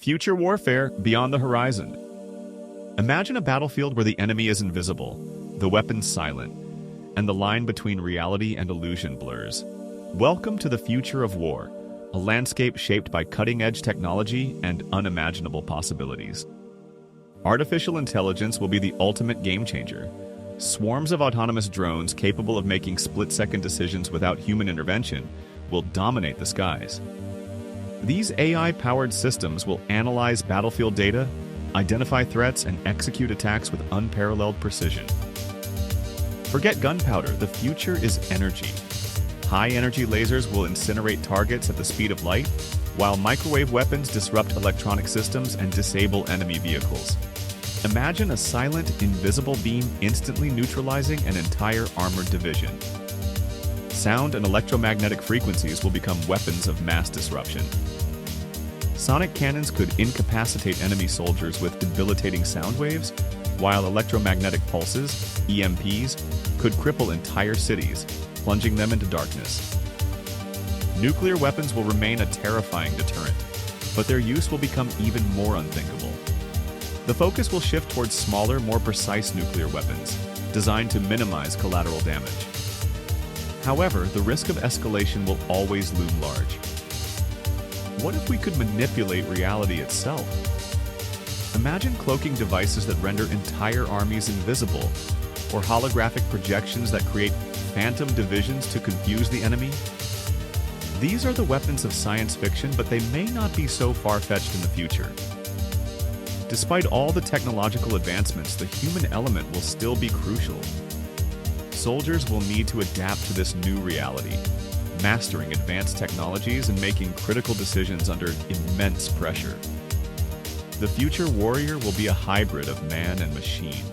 Future warfare beyond the horizon. Imagine a battlefield where the enemy is invisible, the weapons silent, and the line between reality and illusion blurs. Welcome to the future of war, a landscape shaped by cutting-edge technology and unimaginable possibilities. Artificial intelligence will be the ultimate game-changer. Swarms of autonomous drones capable of making split-second decisions without human intervention will dominate the skies. These AI-powered systems will analyze battlefield data, identify threats, and execute attacks with unparalleled precision. Forget gunpowder, the future is energy. High-energy lasers will incinerate targets at the speed of light, while microwave weapons disrupt electronic systems and disable enemy vehicles. Imagine a silent, invisible beam instantly neutralizing an entire armored division. Sound and electromagnetic frequencies will become weapons of mass disruption. Sonic cannons could incapacitate enemy soldiers with debilitating sound waves, while electromagnetic pulses, EMPs, could cripple entire cities, plunging them into darkness. Nuclear weapons will remain a terrifying deterrent, but their use will become even more unthinkable. The focus will shift towards smaller, more precise nuclear weapons, designed to minimize collateral damage. However, the risk of escalation will always loom large. What if we could manipulate reality itself? Imagine cloaking devices that render entire armies invisible, or holographic projections that create phantom divisions to confuse the enemy. These are the weapons of science fiction, but they may not be so far-fetched in the future. Despite all the technological advancements, the human element will still be crucial. Soldiers will need to adapt to this new reality, mastering advanced technologies and making critical decisions under immense pressure. The future warrior will be a hybrid of man and machine,